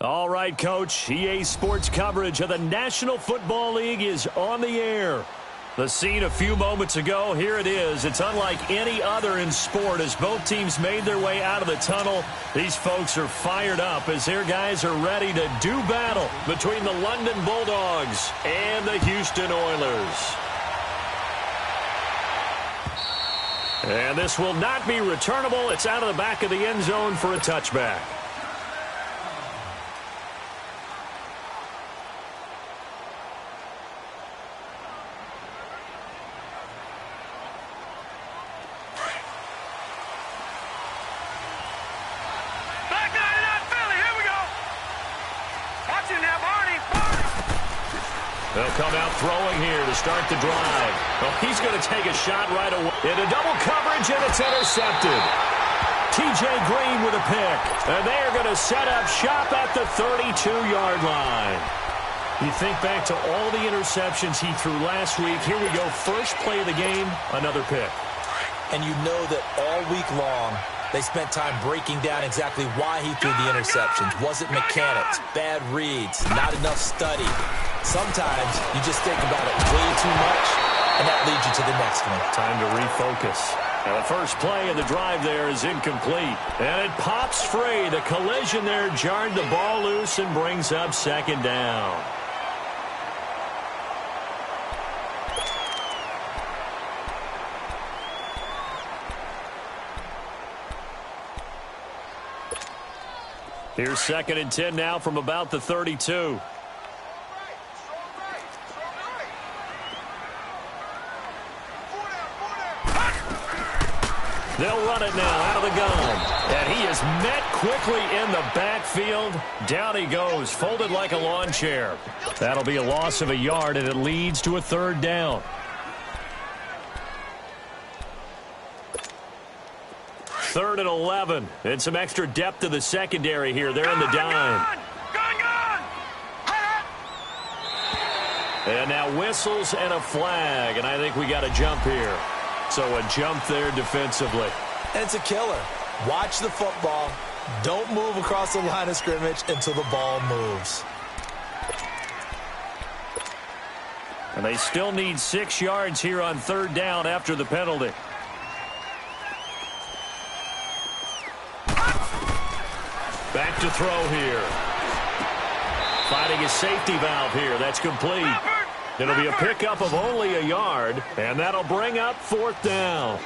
All right, Coach. EA Sports coverage of the National Football League is on the air. The scene a few moments ago, here it is. It's unlike any other in sport as both teams made their way out of the tunnel. These folks are fired up as their guys are ready to do battle between the London Bulldogs and the Houston Oilers. And this will not be returnable. It's out of the back of the end zone for a touchback. They'll come out throwing here to start the drive. Well, he's going to take a shot right away. Into double coverage, and it's intercepted. T.J. Green with a pick. And they are going to set up shop at the 32-yard line. You think back to all the interceptions he threw last week. Here we go. First play of the game, another pick. And you know that all week long, they spent time breaking down exactly why he threw the interceptions. Was it mechanics, bad reads, not enough study? Sometimes you just think about it way too much, and that leads you to the next one. Time to refocus. Now the first play of the drive there is incomplete. And it pops free. The collision there jarred the ball loose and brings up second down. Here's 2nd and 10 now from about the 32. They'll run it now out of the gun. And he is met quickly in the backfield. Down he goes, folded like a lawn chair. That'll be a loss of a yard, and it leads to a 3rd down. 3rd and 11. And some extra depth to the secondary here. They're in the dime. And now whistles and a flag. And I think we got a jump here. So a jump there defensively. And it's a killer. Watch the football. Don't move across the line of scrimmage until the ball moves. And they still need 6 yards here on 3rd down after the penalty. Back to throw here. Finding a safety valve here. That's complete. It'll be a pickup of only a yard, and that'll bring up 4th down.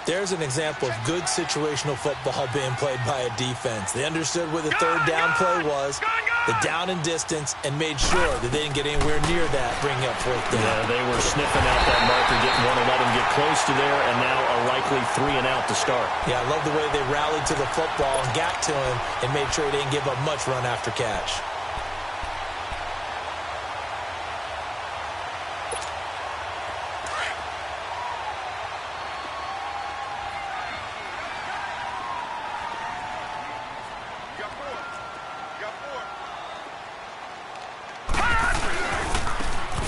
There's an example of good situational football being played by a defense. They understood where the 3rd down play was, the down and distance, and made sure that they didn't get anywhere near that, bringing up 4th down. Yeah, they were sniffing out that marker, didn't want to let him get close to there, and now a likely 3 and out to start. Yeah, I love the way they rallied to the football and got to him and made sure he didn't give up much run after catch.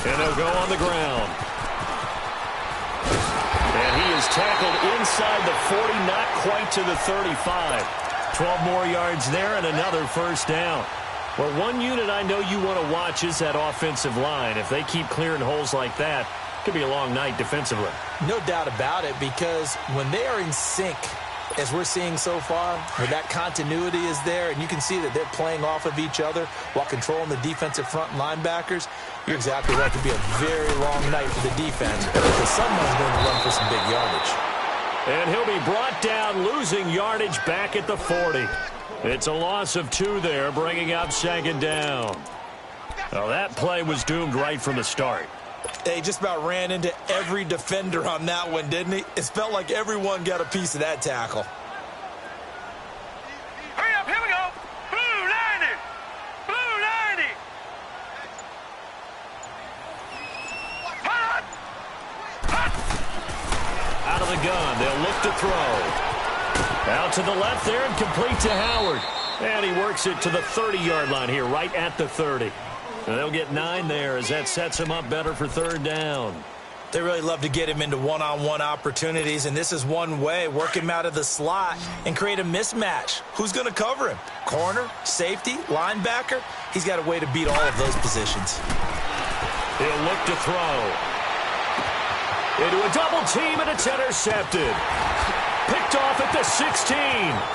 And he'll go on the ground. And he is tackled inside the 40, not quite to the 35. 12 more yards there and another 1st down. Well, one unit I know you want to watch is that offensive line. If they keep clearing holes like that, it could be a long night defensively. No doubt about it, because when they are in sync, as we're seeing so far, where that continuity is there, and you can see that they're playing off of each other while controlling the defensive front linebackers, you're exactly right. It could be a very long night for the defense, because someone's going to run for some big yardage. And he'll be brought down, losing yardage back at the 40. It's a loss of 2 there, bringing up 2nd down. Well, that play was doomed right from the start. He just about ran into every defender on that one, didn't he? It felt like everyone got a piece of that tackle. Hurry up, here we go. Blue 90. Blue 90. Hot. Hot. Out of the gun, they'll look to throw. Out to the left there and complete to Howard. And he works it to the 30-yard line here, right at the 30. And they'll get 9 there as that sets him up better for 3rd down. They really love to get him into one-on-one opportunities, and this is one way. Work him out of the slot and create a mismatch. Who's going to cover him? Corner, safety, linebacker? He's got a way to beat all of those positions. He'll look to throw. Into a double team, and it's intercepted. Picked off at the 16.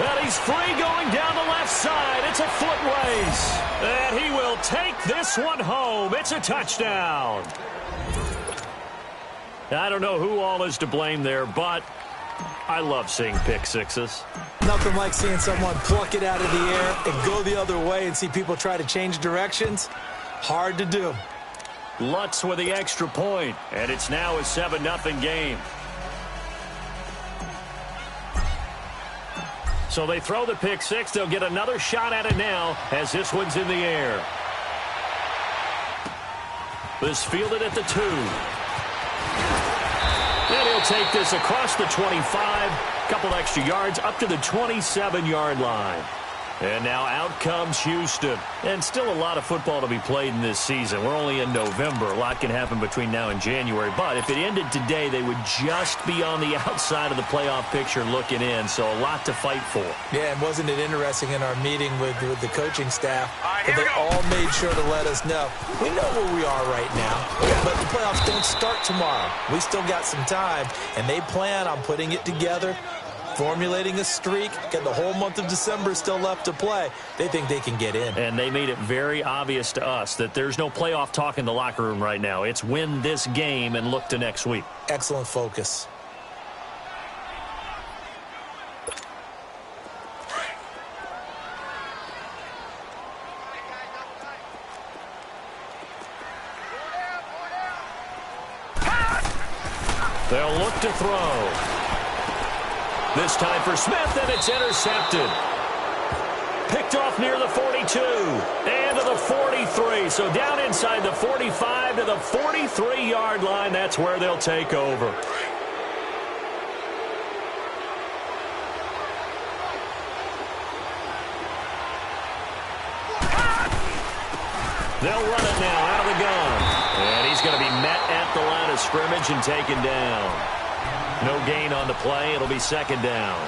And he's free going down the left side. It's a foot race. And he will take this one home. It's a touchdown. I don't know who all is to blame there, but I love seeing pick sixes. Nothing like seeing someone pluck it out of the air and go the other way and see people try to change directions. Hard to do. Lutz with the extra point, and it's now a 7-0 game. So they throw the pick six. They'll get another shot at it now as this one's in the air. This fielded at the 2. And he'll take this across the 25. Couple extra yards up to the 27-yard line. And now out comes Houston. And still a lot of football to be played in this season. We're only in November. A lot can happen between now and January. But if it ended today, they would just be on the outside of the playoff picture looking in. So a lot to fight for. Yeah, and wasn't it interesting in our meeting with the coaching staff that they all made sure to let us know. We know where we are right now, but the playoffs don't start tomorrow. We still got some time, and they plan on putting it together, formulating a streak, get the whole month of December still left to play. They think they can get in. And they made it very obvious to us that there's no playoff talk in the locker room right now. It's win this game and look to next week. Excellent focus. They'll look to throw. This time for Smith, and it's intercepted. Picked off near the 42 and to the 43. So down inside the 45 to the 43-yard line. That's where they'll take over. They'll run it now out of the gun. And he's going to be met at the line of scrimmage and taken down. No gain on the play. It'll be second down.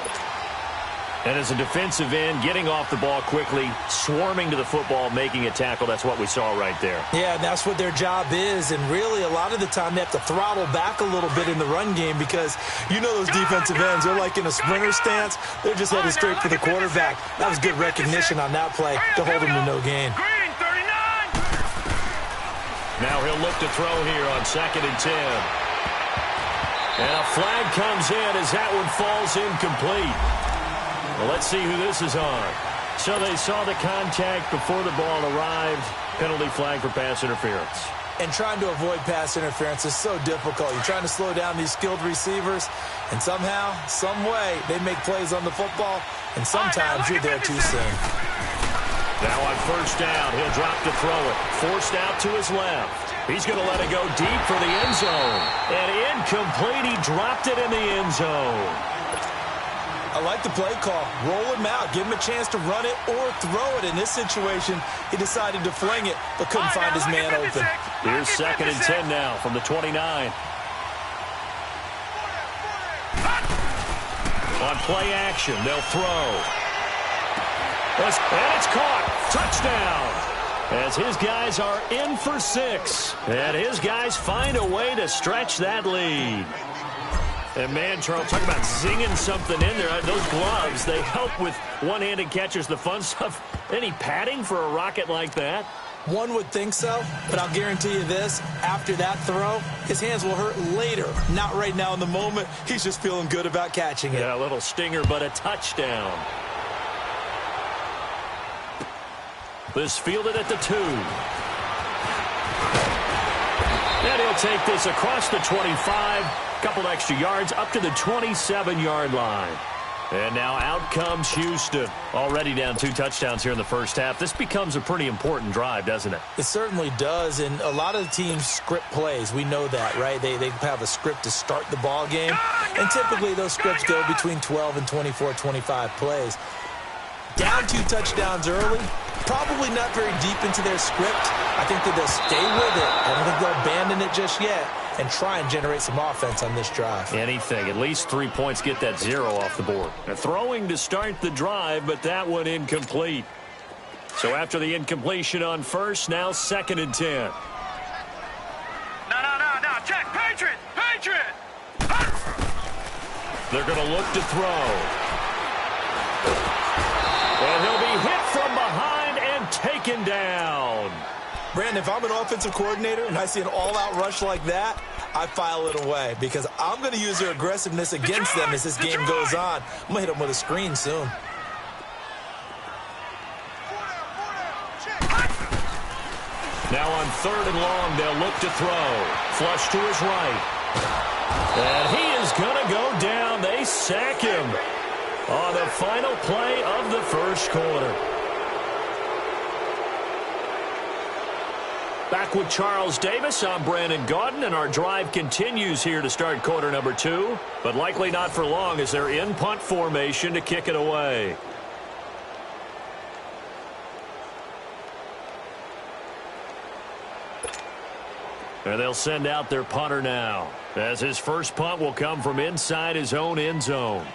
And as a defensive end, getting off the ball quickly, swarming to the football, making a tackle, that's what we saw right there. Yeah, and that's what their job is. And really, a lot of the time, they have to throttle back a little bit in the run game because you know those defensive ends, they're like in a sprinter stance. They're just headed straight for the quarterback. That was good recognition on that play to hold him to no gain. Now he'll look to throw here on 2nd and 10. And a flag comes in as that one falls incomplete. Well, let's see who this is on. So they saw the contact before the ball arrived. Penalty flag for pass interference. And trying to avoid pass interference is so difficult. You're trying to slow down these skilled receivers, and somehow, some way, they make plays on the football, and sometimes you're there too soon. Now on first down, he'll drop to throw it. Forced out to his left. He's going to let it go deep for the end zone. And incomplete. He dropped it in the end zone. I like the play call. Roll him out. Give him a chance to run it or throw it. In this situation, he decided to fling it, but couldn't find his man open. Here's 2nd and 10 now from the 29. On play action, they'll throw. And it's caught. Touchdown. As his guys are in for 6. And his guys find a way to stretch that lead. And, man, Charles, talk about zinging something in there. Those gloves, they help with one-handed catches, the fun stuff. Any padding for a rocket like that? One would think so, but I'll guarantee you this. After that throw, his hands will hurt later. Not right now in the moment. He's just feeling good about catching it. Yeah, a little stinger, but a touchdown. This fielded at the 2. And he'll take this across the 25. Couple extra yards up to the 27-yard line. And now out comes Houston. Already down 2 touchdowns here in the first half. This becomes a pretty important drive, doesn't it? It certainly does. And a lot of the teams script plays. We know that, right? They have a script to start the ball game. And typically those scripts go between 12 and 24, 25 plays. Down 2 touchdowns early. Probably not very deep into their script. I think that they'll stay with it. I don't think they'll abandon it just yet and try and generate some offense on this drive. Anything. At least 3 points, get that 0 off the board. They're throwing to start the drive, but that one incomplete. So after the incompletion on first, now 2nd and 10. No. Check. Patriot. They're going to look to throw. And he'll be hit from behind and taken down. Brandon, if I'm an offensive coordinator and I see an all-out rush like that, I file it away because I'm going to use their aggressiveness against them as this game goes on. I'm going to hit them with a screen soon. Now on 3rd and long, they'll look to throw. Flush to his right. And he is going to go down. They sack him on the final play of the first quarter. Back with Charles Davis, I'm Brandon Gaudin, and our drive continues here to start quarter number 2, but likely not for long as they're in punt formation to kick it away. And they'll send out their punter now, as his first punt will come from inside his own end zone.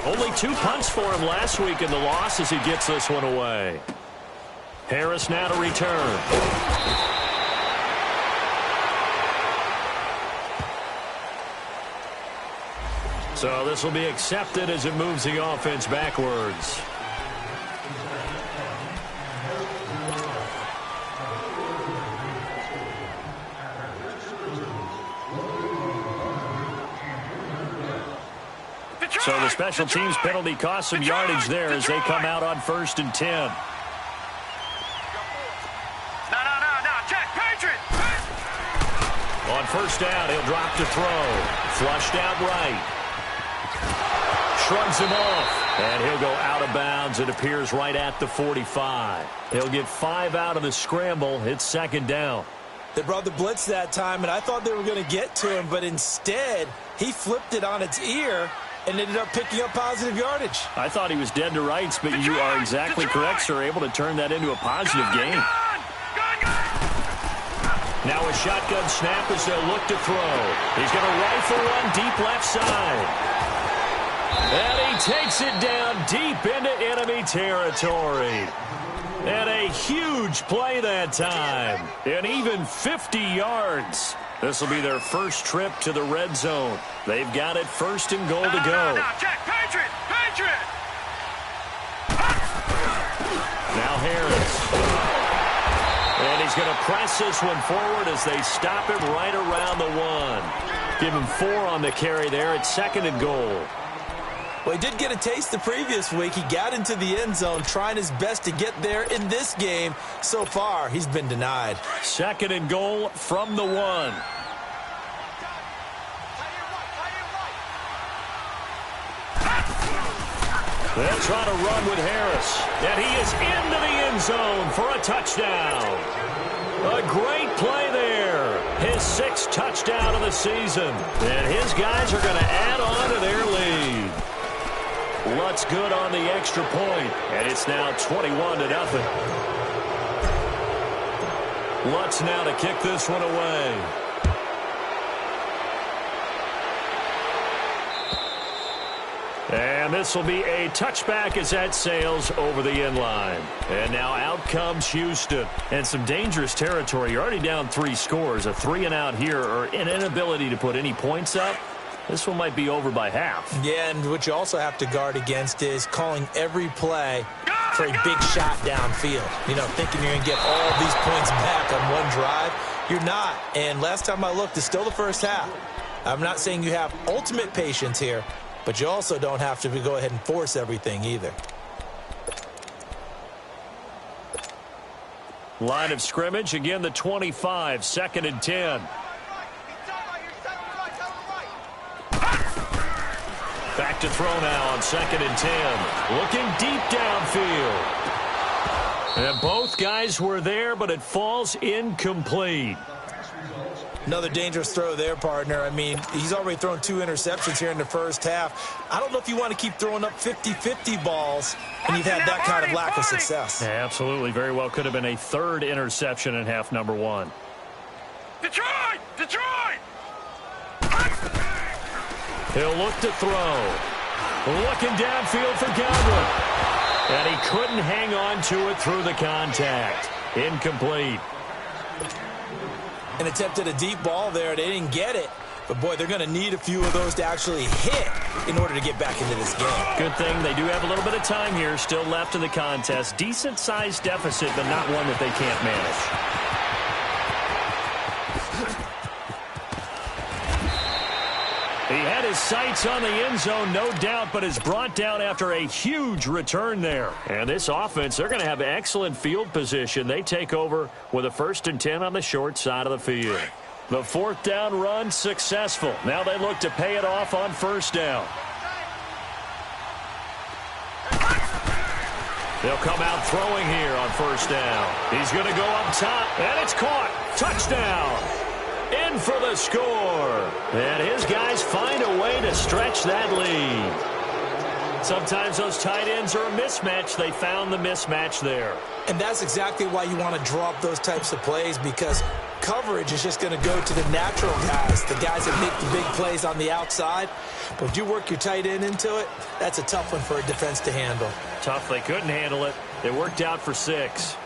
Only 2 punts for him last week in the loss as he gets this one away. Harris now to return. So this will be accepted as it moves the offense backwards. So the special teams penalty cost some yardage there as they come out on 1st and 10. No. Check. Patriot. On 1st down, he'll drop to throw. Flushed out right. Shrugs him off. And he'll go out of bounds. It appears right at the 45. He'll get 5 out of the scramble. It's 2nd down. They brought the blitz that time, and I thought they were going to get to him, but instead, he flipped it on its ear and ended up picking up positive yardage. I thought he was dead to rights, but you are exactly correct, sir. Able to turn that into a positive gain. Now a shotgun snap as they'll look to throw. He's going to rifle one deep left side. And he takes it down deep into enemy territory. And a huge play that time. And even 50 yards. This will be their first trip to the red zone. They've got it 1st and goal to go. No. Check. Patriot. Now Harris. And he's going to press this one forward as they stop him right around the 1. Give him 4 on the carry there. It's 2nd and goal. Well, he did get a taste the previous week. He got into the end zone trying his best to get there in this game. So far, he's been denied. 2nd and goal from the 1. They'll try to run with Harris. And he is into the end zone for a touchdown. A great play there. His 6th touchdown of the season. And his guys are going to add on to their lead. Lutz good on the extra point, and it's now 21-0. Lutz now to kick this one away. And this will be a touchback as that sails over the end line. And now out comes Houston. And some dangerous territory. You're already down 3 scores. A 3-and-out here, or an inability to put any points up. This one might be over by half. Yeah, and what you also have to guard against is calling every play for a big shot downfield. You know, thinking you're going to get all these points back on one drive. You're not. And last time I looked, it's still the first half. I'm not saying you have ultimate patience here, but you also don't have to go ahead and force everything either. Line of scrimmage, again the 25, 2nd and 10. Back to throw now on 2nd and 10. Looking deep downfield. And both guys were there, but it falls incomplete. Another dangerous throw there, partner. I mean, he's already thrown 2 interceptions here in the first half. I don't know if you want to keep throwing up 50-50 balls and you've had that kind of lack of success. Yeah, absolutely. Very well could have been a 3rd interception in half number 1. Detroit! Detroit! He'll look to throw. Looking downfield for Godwin. And he couldn't hang on to it through the contact. Incomplete. An attempt at a deep ball there. They didn't get it. But, boy, they're going to need a few of those to actually hit in order to get back into this game. Good thing they do have a little bit of time here still left in the contest. Decent-sized deficit, but not one that they can't manage. He had his sights on the end zone, no doubt, but is brought down after a huge return there. And this offense, they're going to have excellent field position. They take over with a 1st and 10 on the short side of the field. The 4th down run successful. Now they look to pay it off on 1st down. They'll come out throwing here on 1st down. He's going to go up top, and it's caught. Touchdown. In for the score. And his guys find a way to stretch that lead. Sometimes those tight ends are a mismatch. They found the mismatch there. And that's exactly why you want to draw up those types of plays, because coverage is just going to go to the natural guys, the guys that make the big plays on the outside. But if you work your tight end into it, that's a tough one for a defense to handle. Tough. They couldn't handle it. It worked out for 6.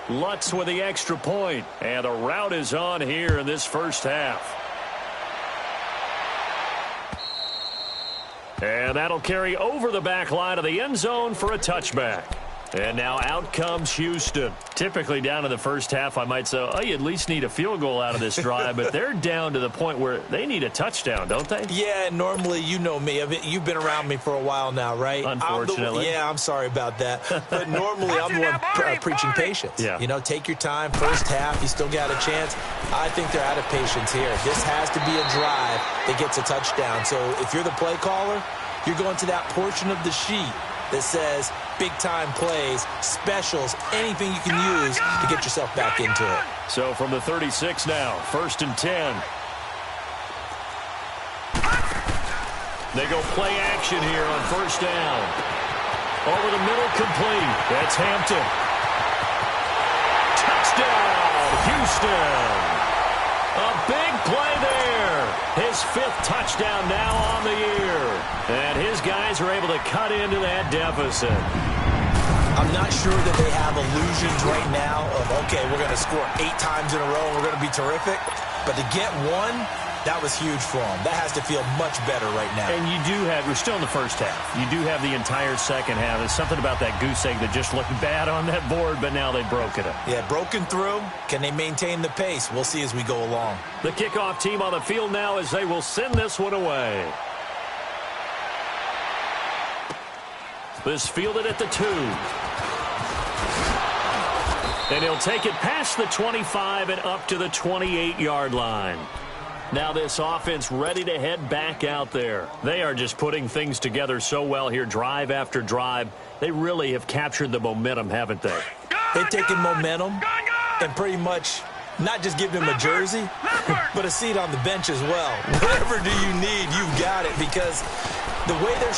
Lutz with the extra point, and a rout is on here in this first half. And that'll carry over the back line of the end zone for a touchback. And now out comes Houston. Typically down in the first half, I might say, oh, you at least need a field goal out of this drive, but they're down to the point where they need a touchdown, don't they? Yeah, normally, you know me. You've been around me for a while now, right? Unfortunately. I'm sorry about that. But normally, I'm the one preaching patience. Yeah. You know, take your time. First half, you still got a chance. I think they're out of patience here. This has to be a drive that gets a touchdown. So if you're the play caller, you're going to that portion of the sheet that says big-time plays, specials, anything you can use to get yourself back into it. So from the 36 now, 1st and 10. They go play action here on 1st down. Over the middle, complete. That's Hampton. Touchdown, Houston. A big play there. His 5th touchdown now on the year. And his guys are able to cut into that deficit. I'm not sure that they have illusions right now of, okay, we're going to score 8 times in a row and we're going to be terrific. But to get one, that was huge for them. That has to feel much better right now. And you do have, we're still in the first half. You do have the entire second half. There's something about that goose egg that just looked bad on that board, but now they've broken it. Yeah, broken through. Can they maintain the pace? We'll see as we go along. The kickoff team on the field now as they will send this one away. This fielded at the 2. And he'll take it past the 25 and up to the 28-yard line. Now this offense ready to head back out there. They are just putting things together so well here, drive after drive. They really have captured the momentum, haven't they? They've taken momentum and pretty much not just given him a jersey, but a seat on the bench as well. Whatever do you need, you've got it, because the way they're